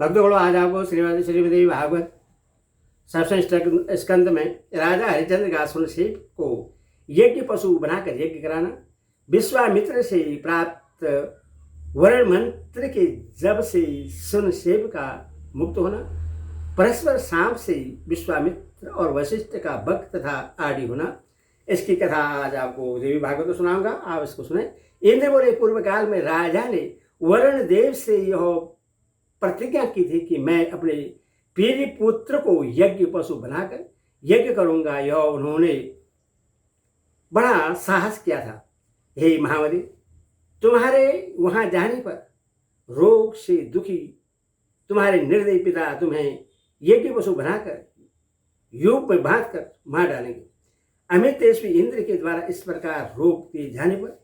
भक्तगणों, आज आपको श्रीमद् भागवत सप्तम स्कंद में राजा हरिश्चंद्र का सुनसेप को यज्ञ पशु बनाकर यज्ञ कराना, विश्वामित्र से प्राप्त वर्ण मंत्र के जब से सुनसेप का मुक्त होना, परस्पर सांप से विश्वामित्र और वशिष्ठ का भक्त तथा आदि होना, इसकी कथा आज आपको देवी भागवत सुनाऊंगा। आप इसको सुने। इंद्र बोले, पूर्व काल में राजा ने वरुण देव से यह प्रतिज्ञा की थी कि मैं अपने प्रिय पुत्र को यज्ञ पशु बनाकर यज्ञ करूंगा। यह उन्होंने बड़ा साहस किया था। हे महावली, तुम्हारे वहां जाने पर रोग से दुखी तुम्हारे निर्दयी पिता तुम्हें यज्ञ पशु बनाकर योग में बांध कर मार डालेंगे। अमित तेजस्वी इंद्र के द्वारा इस प्रकार रोक दिए जाने पर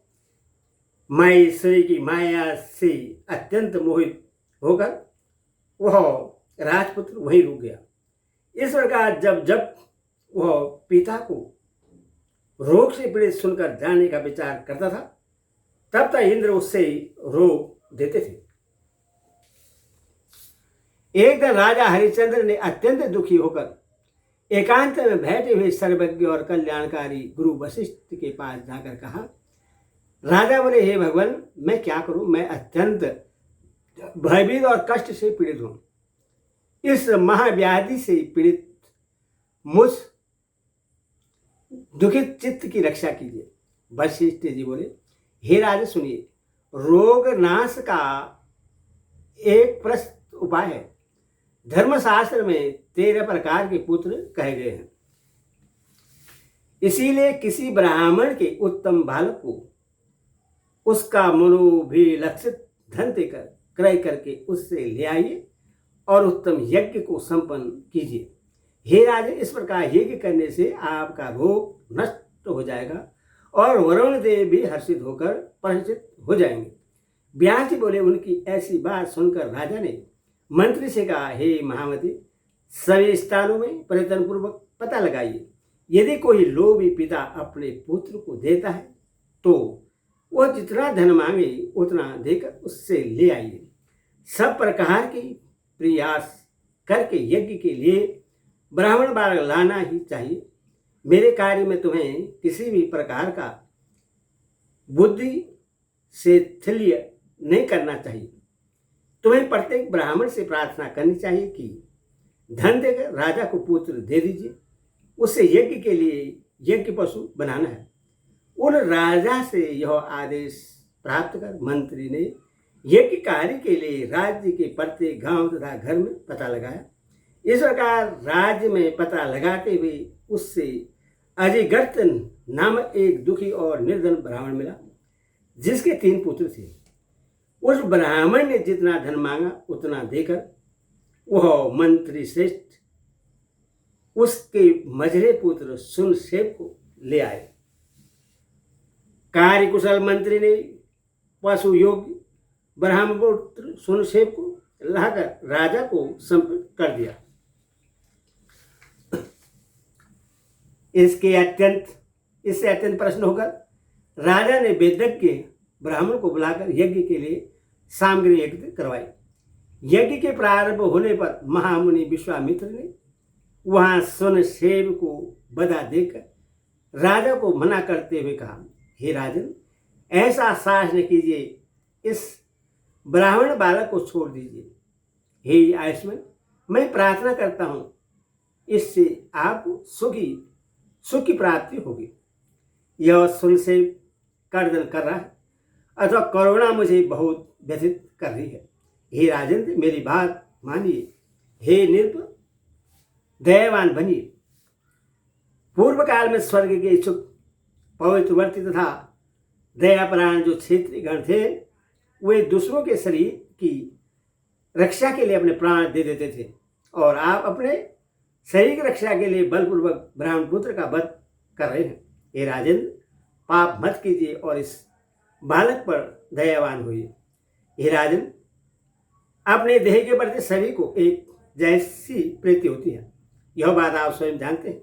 माहेश्वरी की माया से अत्यंत मोहित होकर वह राजपुत्र वहीं रुक गया। इस प्रकार जब जब वह पिता को रोग से पीड़ित सुनकर जाने का विचार करता था, तब तक इंद्र उससे रोक देते थे। एक दिन राजा हरिश्चंद्र ने अत्यंत दुखी होकर एकांत में बैठे हुए सर्वज्ञ और कल्याणकारी गुरु वशिष्ठ के पास जाकर कहा। राजा बोले, हे भगवान, मैं क्या करूं? मैं अत्यंत भयभीत और कष्ट से पीड़ित हूं। इस महाव्याधि से पीड़ित मुझ दुखित चित्त की रक्षा कीजिए। वशिष्ठ जी बोले, हे राजा सुनिए, रोग नाश का एक प्रस्त उपाय है। धर्मशास्त्र में 13 प्रकार के पुत्र कहे गए हैं। इसीलिए किसी ब्राह्मण के उत्तम बालक को उसका मनोभिलक्षित धन देकर क्रय करके उससे ले आइए और उत्तम यज्ञ को संपन्न कीजिए। हे राजा, इस प्रकार यज्ञ करने से आपका रोग नष्ट हो जाएगा और वरुण देव भी हर्षित होकर प्रसन्नित हो जाएंगे। व्यास जी बोले, उनकी ऐसी बात सुनकर राजा ने मंत्री से कहा, हे महामती, सभी स्थानों में प्रयत्न पूर्वक पता लगाइए। यदि कोई लोभी पिता अपने पुत्र को देता है तो वह जितना धन मांगे उतना देकर उससे ले आइए। सब प्रकार की प्रयास करके यज्ञ के लिए ब्राह्मण बालक लाना ही चाहिए। मेरे कार्य में तुम्हें किसी भी प्रकार का बुद्धि से थिल्य नहीं करना चाहिए। तुम्हें प्रत्येक ब्राह्मण से प्रार्थना करनी चाहिए कि धन देकर राजा को पुत्र दे दीजिए। उससे यज्ञ के लिए यज्ञ पशु बनाना है। उन राजा से यह आदेश प्राप्त कर मंत्री ने यज्ञ कार्य के लिए राज्य के प्रत्येक गांव तथा घर में पता लगाया। इस प्रकार राज्य में पता लगाते हुए उससे अजिगर्त नामक एक दुखी और निर्धन ब्राह्मण मिला, जिसके 3 पुत्र थे। उस ब्राह्मण ने जितना धन मांगा उतना देकर वह मंत्री श्रेष्ठ उसके मझले पुत्र सुनसेप को ले आए। कार्यकुशल मंत्री ने पशु योग्य ब्राह्मण पुत्र सुनसेप को लाकर राजा को समर्पित कर दिया। इससे अत्यंत प्रसन्न होकर राजा ने वेदज्ञ ब्राह्मण को बुलाकर यज्ञ के लिए सामग्री एकत्रित करवाई। यज्ञ के प्रारंभ होने पर महामुनि विश्वामित्र ने वहां सुनसेप को बधा देकर राजा को मना करते हुए कहा, हे राजन, ऐसा साहस न कीजिए, इस ब्राह्मण बालक को छोड़ दीजिए। हे आयुष्मान, मैं प्रार्थना करता हूं, इससे आपको सुख की प्राप्ति होगी। यह सुनसेप कर्दन कर रहा है अथवा करुणा मुझे बहुत व्यथित कर रही है। हे राजेंद्र, मेरी बात मानिए। हे नृप, दयावान बनिए। पूर्व काल में स्वर्ग के इच्छुक पवित्रवर्ती तथा दयापरायण जो क्षेत्रीय गण थे, वे दूसरों के शरीर की रक्षा के लिए अपने प्राण दे देते थे और आप अपने शरीर की रक्षा के लिए बलपूर्वक ब्राह्मण पुत्र का वध कर रहे हैं। हे राजेंद्र, पाप मत कीजिए और इस बालक पर दयावान होइए। हे राजन, अपने देह के प्रति सभी को एक जैसी प्रीति होती है। यह बात आप स्वयं जानते हैं।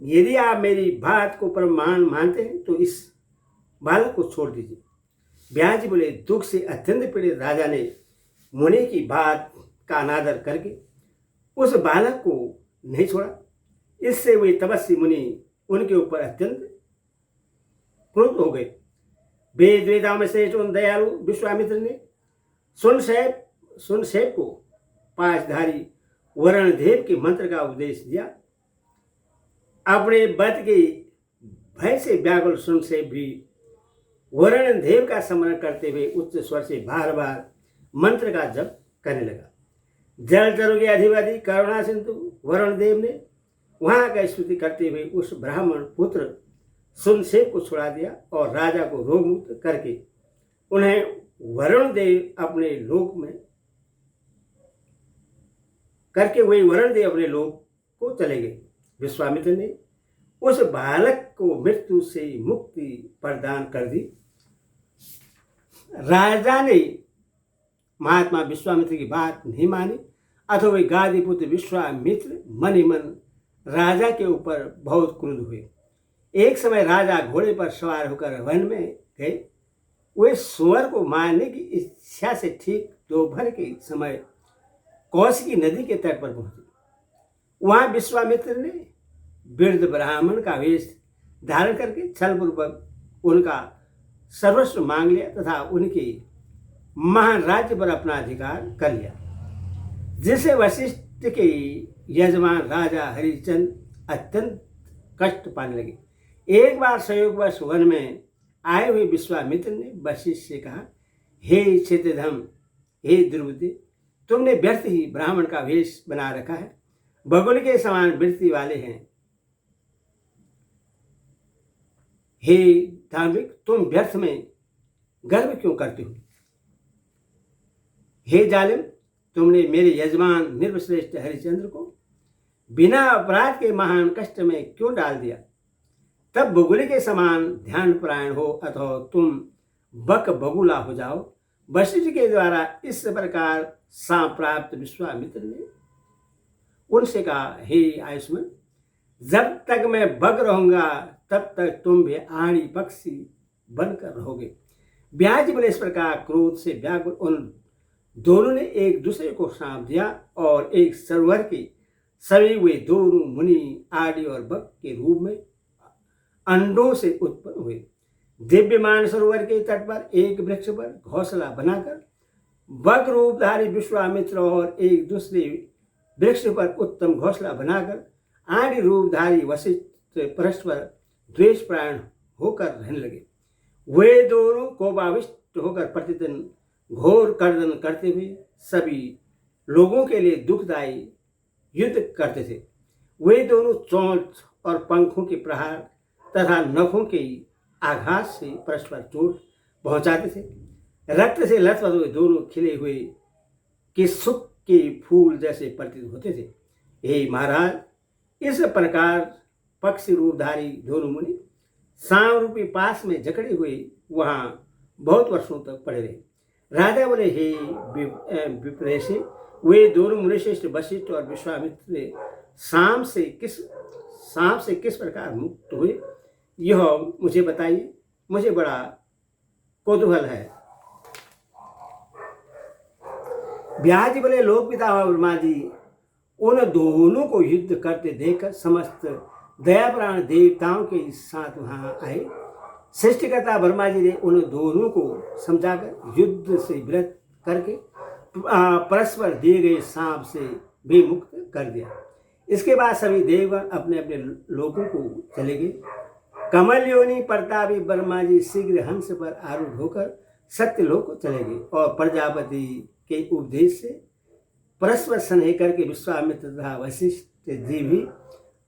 यदि आप मेरी बात को प्रमाण मानते हैं तो इस बालक को छोड़ दीजिए। व्यास जी बोले, दुख से अत्यंत पीड़ित राजा ने मुनि की बात का अनादर करके उस बालक को नहीं छोड़ा। इससे वे तपस्वी मुनि उनके ऊपर अत्यंत क्रुद्ध हो गए। वेद वेदाओं में श्रेष्ठ उन दयालु विश्वामित्र ने सुनशेप को पांचधारी वरुणदेव के मंत्र का उपदेश दिया। अपने वध के भय से व्याकुल सुनशेप भी वरुणदेव का स्मरण करते हुए उच्च स्वर से बार बार मंत्र का जप करने लगा। जल तरु के अधिपति करुणा सिंधु वरुणदेव ने वहां का स्तुति करते हुए उस ब्राह्मण पुत्र सुनशेप को छुड़ा दिया और राजा को रोग मुक्त करके उन्हें वरुणदेव अपने लोक में वही वरुणदेव अपने लोक को चले गए। विश्वामित्र ने उस बालक को मृत्यु से मुक्ति प्रदान कर दी। राजा ने महात्मा विश्वामित्र की बात नहीं मानी अथवा वे गादी पुत्र विश्वामित्र मन ही मन राजा के ऊपर बहुत क्रुद्ध हुए। एक समय राजा घोड़े पर सवार होकर वन में गए। वे सुअर को मारने की इच्छा से ठीक दोपहर के समय कौशिकी नदी के तट पर पहुंचे। वहां विश्वामित्र ने वृद्ध ब्राह्मण का वेश धारण करके छलपूर्वक उनका सर्वस्व मांग लिया तथा उनके महान राज्य पर अपना अधिकार कर लिया, जिसे वशिष्ठ के यजमान राजा हरिश्चंद्र अत्यंत कष्ट पाने लगे। एक बार संयोगवश वन में आए हुए विश्वामित्र ने वशिष्ठ से कहा, हे क्षितिधम, हे द्रुपदी, तुमने व्यर्थ ही ब्राह्मण का वेश बना रखा है, बगुल के समान वृत्ति वाले हैं। हे धार्मिक, तुम व्यर्थ में गर्व क्यों करते हो? हे जालिम, तुमने मेरे यजमान निर्वश्रेष्ठ हरिश्चंद्र को बिना अपराध के महान कष्ट में क्यों डाल दिया? तब बगुले के समान ध्यान परायण हो अथवा तुम बक बगुला हो जाओ। वशिष्ठ के द्वारा इस प्रकार सांप प्राप्त विश्वामित्र ने उनसे कहा, हे आयुष्मान, जब तक मैं बग रहूंगा तब तक तुम भी आणी पक्षी बनकर रहोगे। ब्याज बोले इस प्रकार क्रोध से व्याकुल उन दोनों ने एक दूसरे को श्राप दिया और एक सरोवर के सभी वे दोनों मुनि आदि और बग के रूप में अंडों से उत्पन्न हुए। दिव्यमान सरोवर के तट पर एक वृक्ष पर घोंसला बनाकर बग रूपधारी विश्वामित्र और एक दूसरे वृक्ष पर उत्तम घोंसला बनाकर आदि रूपधारी वशिष्ठ परस्पर द्वेषपरायण होकर रहने लगे। वे दोनों कोपाविष्ट होकर प्रतिदिन घोर कर्दन करते हुए सभी लोगों के लिए दुखदायी युद्ध करते थे। वे दोनों चोंच और पंखों के प्रहार तथा नखों के आघात से परस्पर चोट पहुंचाते थे। रक्त से लथपथ हुए दोनों खिले हुए कि सुख के फूल जैसे प्रतीत होते थे। हे महाराज, इस प्रकार पक्षी रूपधारी दोनों मुनि सांप रूपी पास में जकड़े हुए वहां बहुत वर्षों तक पड़े रहे। राजा बोले, हे विप्रेषे, वे दोनों मुनिश्रेष्ठ वशिष्ठ और विश्वामित्र सांप से किस प्रकार मुक्त हुए, यह मुझे बताइए, मुझे बड़ा कौतूहल है। व्यास जी बोले, लोक पिता ब्रह्मा जी उन दोनों को युद्ध करते देखकर समस्त दयाप्राण देवताओं के साथ वहां आए। सृष्टिकर्ता ब्रह्मा जी ने उन दोनों को समझाकर युद्ध से विरत करके परस्पर दिए गए सांप से भी मुक्त कर दिया। इसके बाद सभी देवगण अपने अपने लोकों को चले गए। कमल योनि प्रतापी ब्रह्मा जी शीघ्र हंस पर आरूढ़ होकर सत्यलोक को चले गए और प्रजापति के उपदेश से परस्पर स्नेह करके विश्वामित्र तथा वशिष्ठ जी भी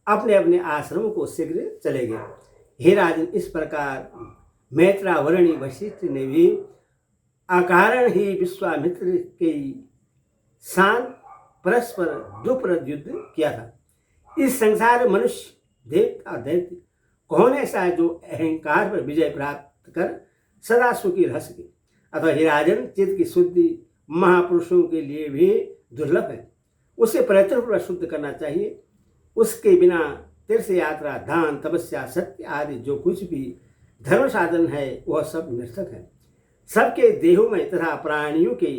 अपने अपने आश्रमों को शीघ्र चले गए। हे राजन, इस प्रकार मैत्रावरणी वशिष्ठ ने भी अकारण ही विश्वामित्र के साथ परस्पर दुप्रद युद्ध किया था। इस संसार में मनुष्य देवता दैत्य कौन ऐसा है जो अहंकार पर विजय प्राप्त कर सदा सुखी रह सके? अतः हे राजन, चित्त की शुद्धि महापुरुषों के लिए भी दुर्लभ है। उसे प्रयत्नपूर्वक शुद्ध करना चाहिए। उसके बिना तीर्थ यात्रा, दान, तपस्या, सत्य आदि जो कुछ भी धर्म साधन है वह सब निरर्थक है। सबके देहों में तथा प्राणियों के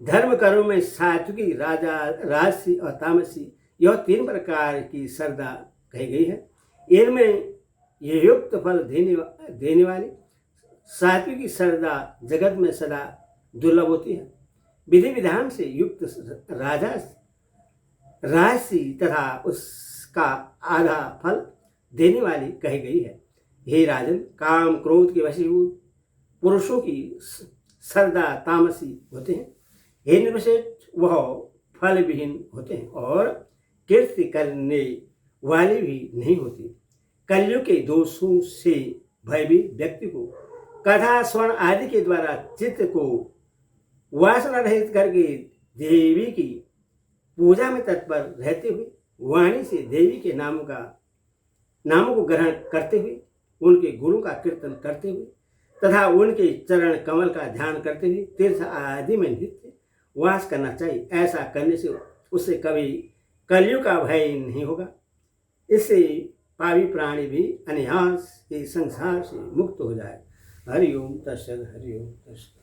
धर्म कर्म में सात्विकी, राजा राजसी और तामसी, यह 3 प्रकार की श्रद्धा कही गई है। इनमें ये युक्त फल देने वाली सात्विकी श्रद्धा जगत में सदा दुर्लभ होती है। विधि विधान से युक्त राजा राजसी तथा उसका आधा फल देने वाली कही गई है। हे राजन, काम क्रोध के वशीभूत पुरुषों की श्रद्धा तामसी होते हैं। हे निर्विशेष, वह फल विहीन होते हैं और कीर्ति करने वाली भी नहीं होती। कलयुग के दोषों से भयभीत व्यक्ति को कथा स्वर्ण आदि के द्वारा चित्त को वासना रहित करके देवी की पूजा में तत्पर रहते हुए, वाणी से देवी के नामों को ग्रहण करते हुए, उनके गुणों का कीर्तन करते हुए तथा उनके चरण कमल का ध्यान करते हुए तीर्थ आदि में नित्य वास करना चाहिए। ऐसा करने से उससे कभी कलयुग का भय नहीं होगा। इससे पापी प्राणी भी अनायास के संसार से मुक्त हो जाए। हरि ओम तत्सत, हरि ओम तत्सत।